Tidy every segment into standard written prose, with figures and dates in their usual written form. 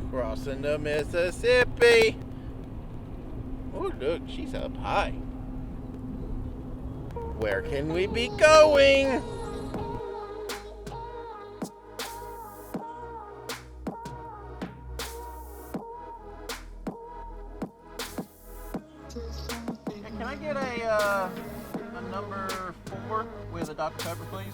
crossing the Mississippi. Oh, look, she's up high. Where can we be going? Can I get a number 4 with a Dr. Pepper, please?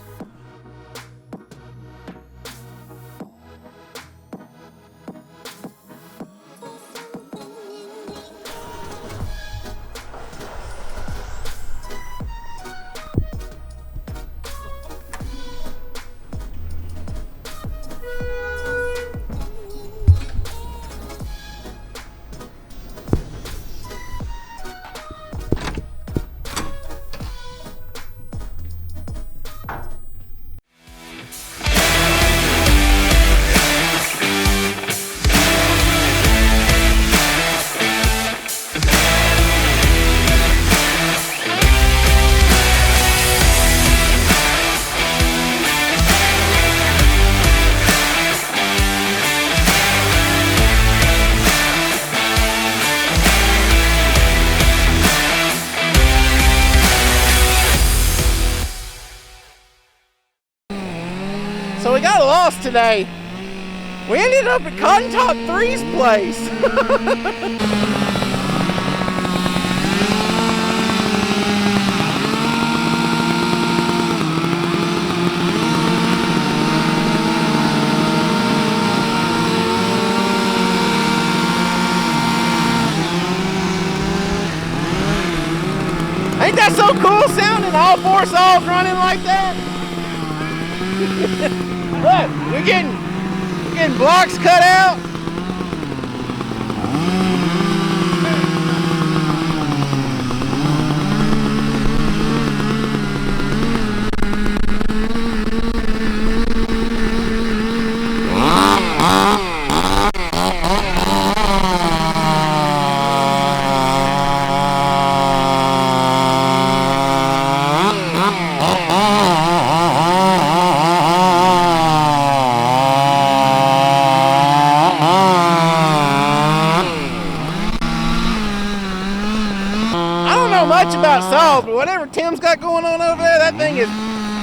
So we got lost today. We ended up at CotonTop3's place. Ain't that so cool sounding all 4 saws running like that? Look, we're getting blocks cut out. Much about saws, but whatever Tim's got going on over there, that thing is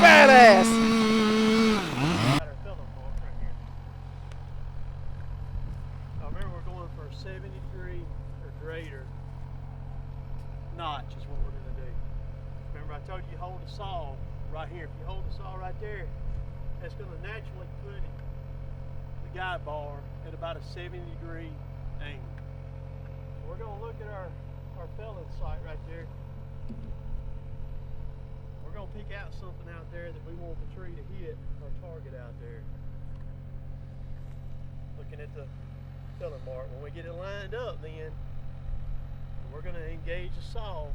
badass. I remember we're going for a 73 or greater notch is what we're going to do. Remember I told you hold the saw right here. If you hold the saw right there, that's going to naturally put the guide bar at about a 70-degree angle. So we're going to look at our felon sight right there. We're going to pick out something out there that we want the tree to hit our target out there. Looking at the felon mark. When we get it lined up, then we're going to engage the saw.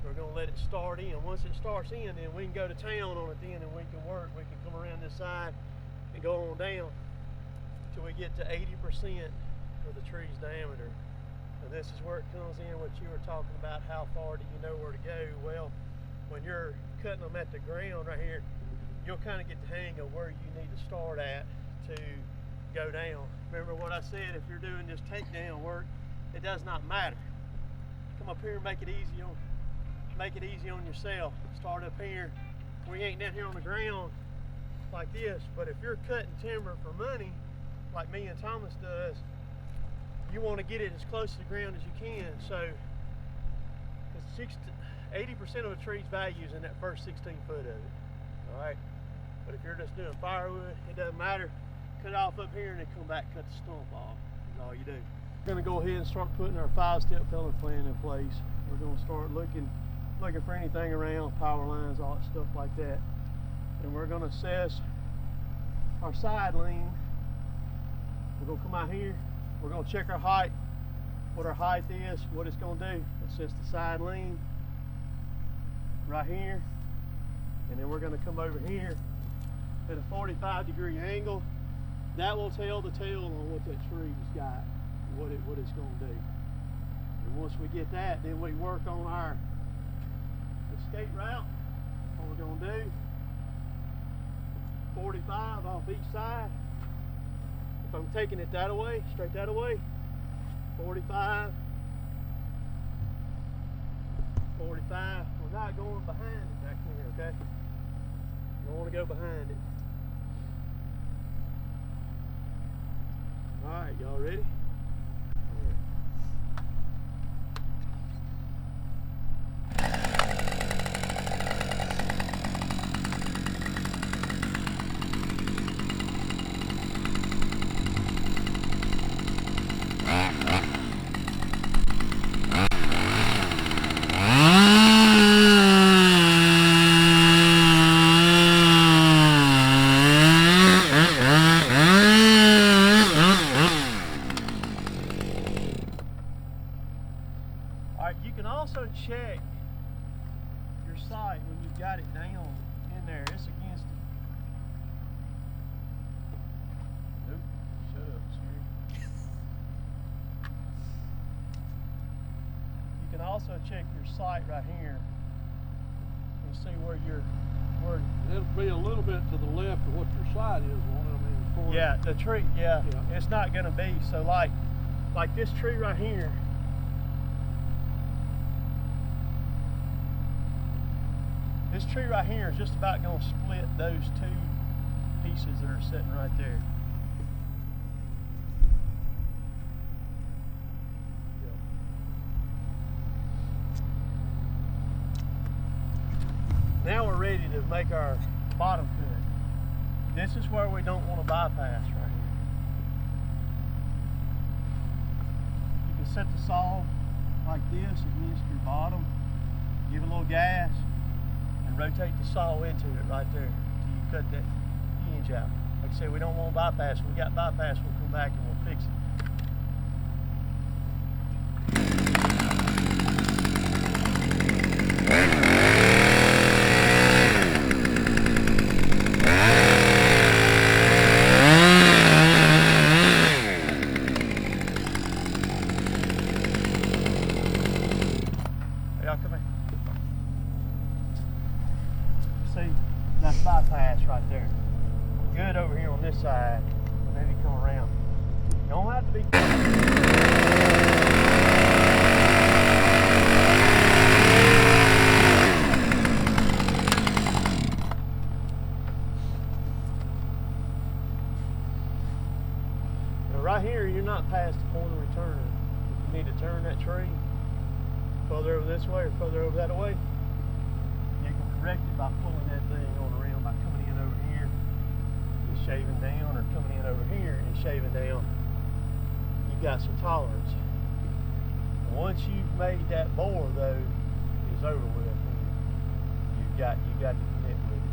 We're going to let it start in. Once it starts in, then we can go to town on it then, and we can work. We can come around this side and go on down till we get to 80% of the tree's diameter. And this is where it comes in, what you were talking about, how far do you know where to go? Well, when you're cutting them at the ground right here, you'll kind of get the hang of where you need to start at to go down. Remember what I said, if you're doing this takedown work, it does not matter. Come up here and make it easy on yourself. Start up here. We ain't down here on the ground like this, but if you're cutting timber for money, like me and Thomas does, you want to get it as close to the ground as you can. So 80% of a tree's value is in that first 16 foot of it. All right. But if you're just doing firewood, it doesn't matter. Cut it off up here and then come back, cut the stump off. That's all you do. We're going to go ahead and start putting our 5-step felon plan in place. We're going to start looking for anything around, power lines, all that stuff like that. And we're going to assess our side lean. We're going to come out here. We're going to check our height, what our height is, what it's going to do. Assess the side lean right here. And then we're going to come over here at a 45-degree angle. That will tell the tale on what that tree's got, what it's going to do. And once we get that, then we work on our escape route. What we're going to do, 45 off each side. If I I'm taking it that way, straight that way. 45. 45. We're not going behind it back here, okay? You don't want to go behind it. Alright, y'all ready? You can also check your sight when you've got it down in there. It's against it. Nope. Shut up, Siri. You can also check your sight right here and see where you're. It'll be a little bit to the left of what your sight is on it. I mean, as far Yeah, as, the tree. Yeah, it's not going to be so like this tree right here. This tree right here is just about going to split those two pieces that are sitting right there. Now we're ready to make our bottom cut. This is where we don't want to bypass right here. You can set the saw like this against your bottom, give it a little gas, and rotate the saw into it right there until you cut that hinge out. Like I said, we don't want to bypass. If we got bypass, we'll come back and we'll fix it. Y'all come in. See, that's bypass right there. Good over here on this side. Maybe come around. You don't have to be. Now right here, you're not past the point of return. If you need to turn that tree further over this way or further over that way, you can correct it by pulling that thing on around, by coming in over here and shaving down, or coming in over here and shaving down. You've got some tolerance. Once you've made that bore, though, it's over with. You've got to commit with it.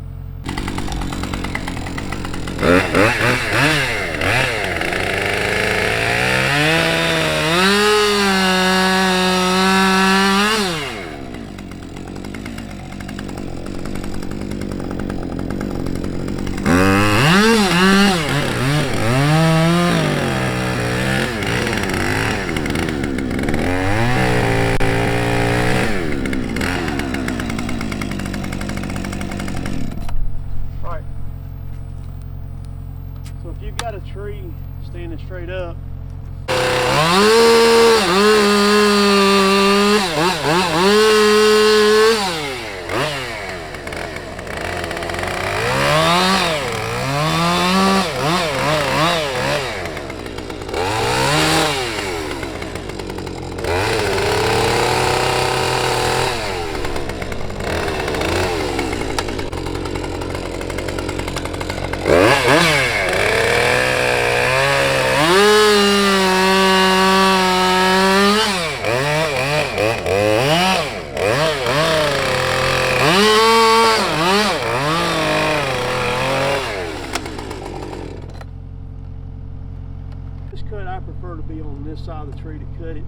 So if you've got a tree standing straight up, I prefer to be on this side of the tree to cut it,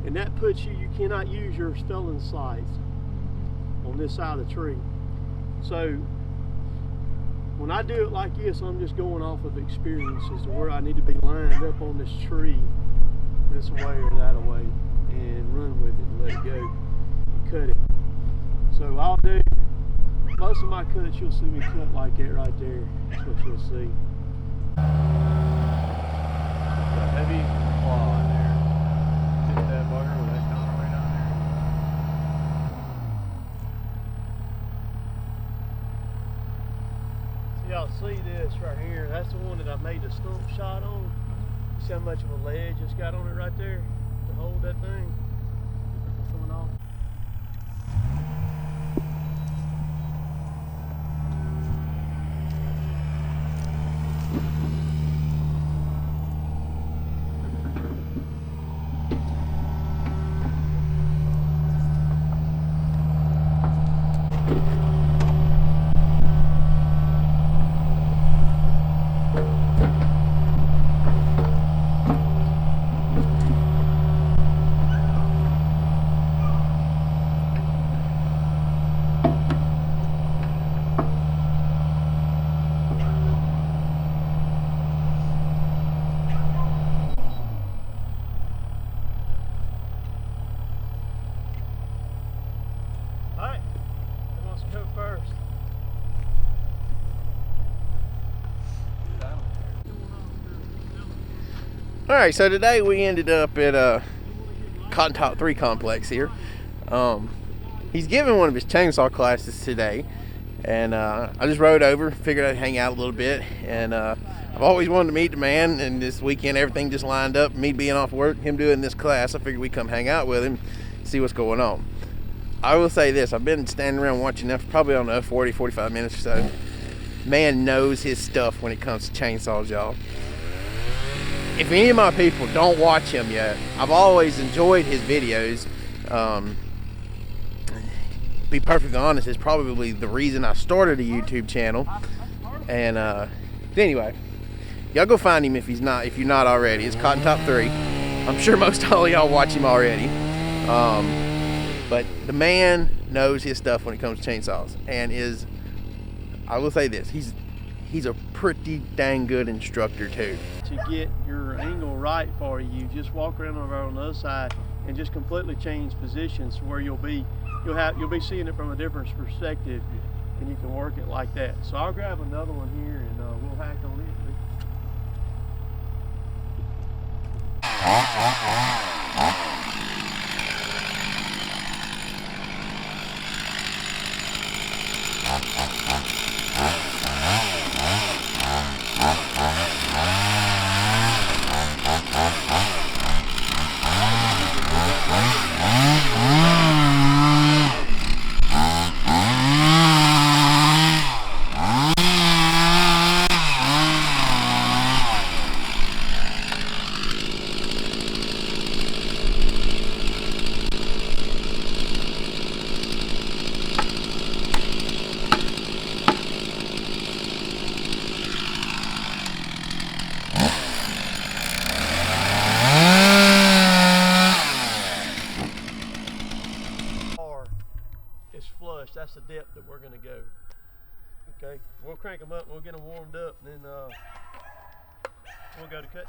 and that puts you cannot use your felon sights on this side of the tree. So when I do it like this, I'm just going off of experience as to where I need to be lined up on this tree this way or that way, and run with it and let it go and cut it. So I'll do most of my cuts, you'll see me cut like that right there. That's what you'll see. see this right here. That's the one that I made the stump shot on. See how much of a ledge it's got on it right there to hold that thing from coming off. Alright, who wants to go first? Alright, so today we ended up at CotonTop3 complex here. He's giving one of his chainsaw classes today, and I just rode over, figured I'd hang out a little bit, and I've always wanted to meet the man, and this weekend everything just lined up, me being off work, him doing this class. I figured we'd come hang out with him, see what's going on. I will say this, I've been standing around watching that for probably, I don't know, 40, 45 minutes or so. Man knows his stuff when it comes to chainsaws, y'all. If any of my people don't watch him yet, I've always enjoyed his videos. Be perfectly honest, it's probably the reason I started a YouTube channel. And anyway, y'all go find him if you're not already. It's CotonTop3. I'm sure most all of y'all watch him already. But the man knows his stuff when it comes to chainsaws, and I will say this, he's a pretty dang good instructor too. To get your angle right for you, just walk around over on the other side and just completely change positions where you'll be seeing it from a different perspective, and you can work it like that. So I'll grab another one here and we'll hack on it. That's the depth that we're going to go. Okay, we'll crank them up, we'll get them warmed up, and then we'll go to cut.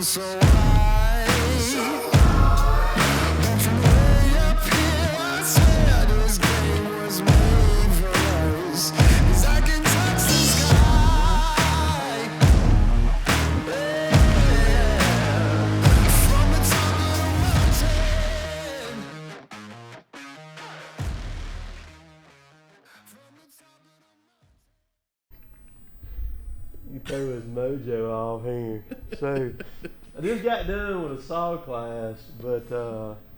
so high. But from way up here, I swear this game was made for us. 'Cause I can touch the sky. From the top of the mountain. You throw his mojo off here. So, I just got done with a saw class, but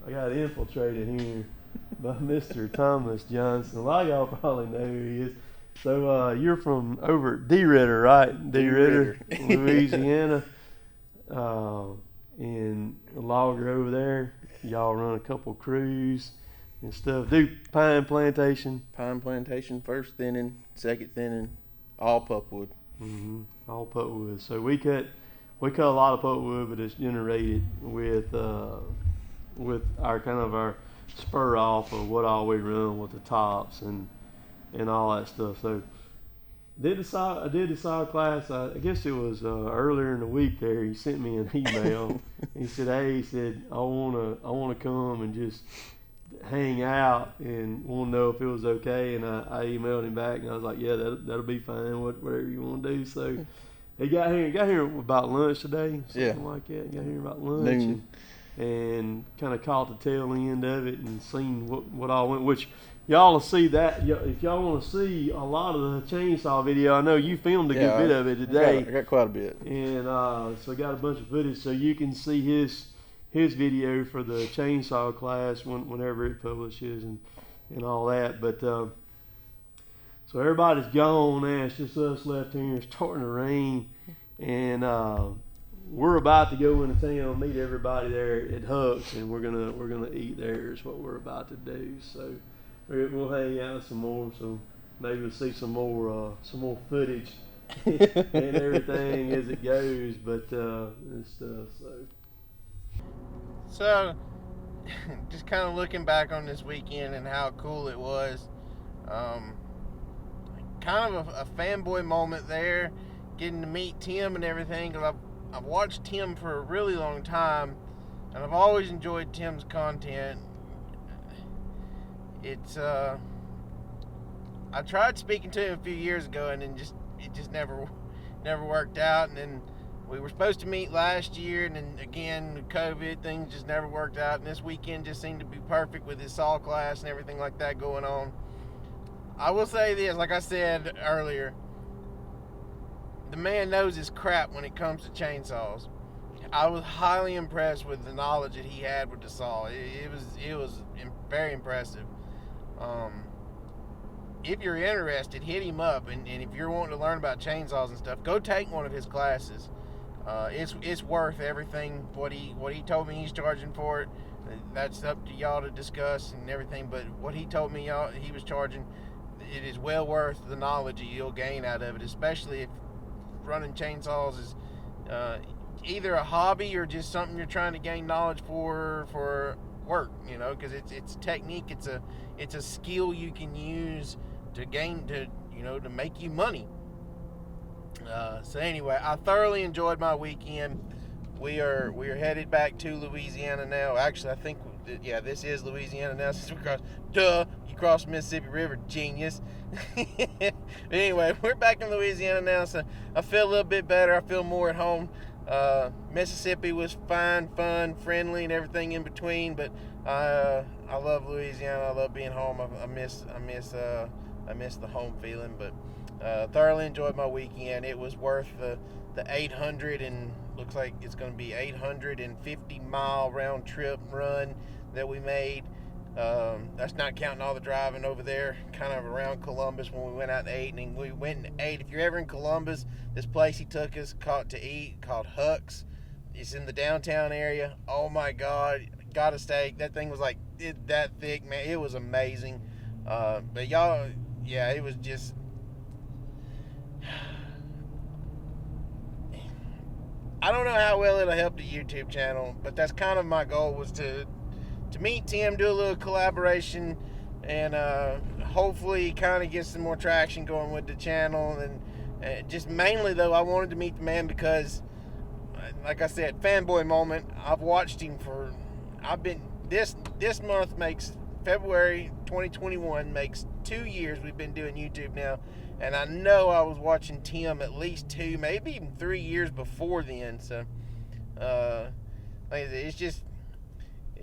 I got infiltrated here by Mr. Thomas Johnson. A lot of y'all probably know who he is. So, you're from over at D-Ritter, right? D-Ritter, Louisiana. And a logger over there. Y'all run a couple crews and stuff. Do pine plantation. Pine plantation, first thinning, second thinning, all pulpwood. All pulpwood. So we cut a lot of pulpwood, but it's generated with our kind of our spur off of what all we run with the tops and all that stuff. So I did the saw class. I guess it was earlier in the week. There, he sent me an email. He said, "Hey," he said, "I wanna come and just hang out and want to know if it was okay." And I emailed him back and I was like, "Yeah, that'll be fine. Whatever you want to do." So he got here about lunch today, something like that. Got here about lunch and kind of caught the tail end of it and seen what all went. Which y'all will see that if y'all want to see a lot of the chainsaw video. I know you filmed a good bit of it today. I got quite a bit. And so I got a bunch of footage so you can see his video for the chainsaw class whenever it publishes and all that. But so everybody's gone now. It's just us left here. It's starting to rain, and we're about to go into town, meet everybody there at Huck's, and we're gonna eat there. Is what we're about to do. So we'll hang out some more. So maybe we'll see some more footage and everything as it goes. But and stuff. So, just kind of looking back on this weekend and how cool it was, kind of a fanboy moment there, getting to meet Tim and everything, because I've watched Tim for a really long time, and I've always enjoyed Tim's content. It's, I tried speaking to him a few years ago, and then it just never worked out, and then we were supposed to meet last year, and then again, with COVID, things just never worked out. And this weekend just seemed to be perfect with his saw class and everything like that going on. I will say this, like I said earlier, the man knows his crap when it comes to chainsaws. I was highly impressed with the knowledge that he had with the saw. It was very impressive. If you're interested, hit him up, and if you're wanting to learn about chainsaws and stuff, go take one of his classes. It's worth everything. What he told me he's charging for it, that's up to y'all to discuss and everything. But what he told me he was charging, it is well worth the knowledge that you'll gain out of it, especially if running chainsaws is either a hobby or just something you're trying to gain knowledge for work. You know, because it's technique. It's a skill you can use to make you money. So anyway, I thoroughly enjoyed my weekend. We are headed back to Louisiana now. Actually, I think this is Louisiana now since we crossed Mississippi River, genius. Anyway, we're back in Louisiana now, so I feel a little bit better. I feel more at home. Mississippi was fine, fun, friendly, and everything in between. But I love Louisiana. I love being home. I miss the home feeling. But thoroughly enjoyed my weekend. It was worth the 800 and looks like it's going to be 850 mile round trip run that we made. That's not counting all the driving over there, kind of around Columbus when we went out to eat. And we went and ate. If you're ever in Columbus, this place he took us to eat called Husky. It's in the downtown area. Oh my God, got a steak. That thing was like that thick, man. It was amazing. But y'all, yeah, it was just. I don't know how well it'll help the YouTube channel, but that's kind of my goal, was to meet Tim, do a little collaboration, and hopefully kind of get some more traction going with the channel. And just mainly though, I wanted to meet the man because like I said, fanboy moment. I've watched him this month makes February 2021 makes 2 years we've been doing YouTube now, and I know I was watching Tim at least 2, maybe even 3 years before then. So it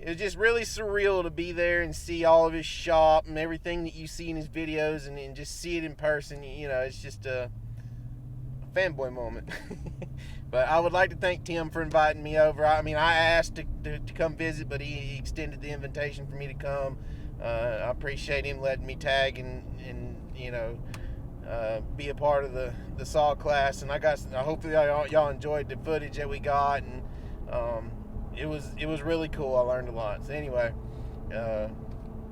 was just really surreal to be there and see all of his shop and everything that you see in his videos, and just see it in person. You know, it's just a fanboy moment. But I would like to thank Tim for inviting me over. I mean, I asked to come visit, but he extended the invitation for me to come. I appreciate him letting me tag and you know, be a part of the saw class. And hopefully y'all enjoyed the footage that we got, and it was really cool. I learned a lot. So anyway, y'all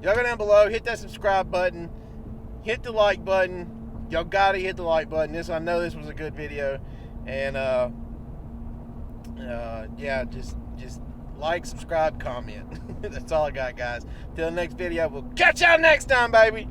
go down below, hit that subscribe button, hit the like button. Y'all gotta hit the like button. I know this was a good video, and yeah, just like, subscribe, comment. That's all I got, guys. Till the next video, we'll catch y'all next time, baby.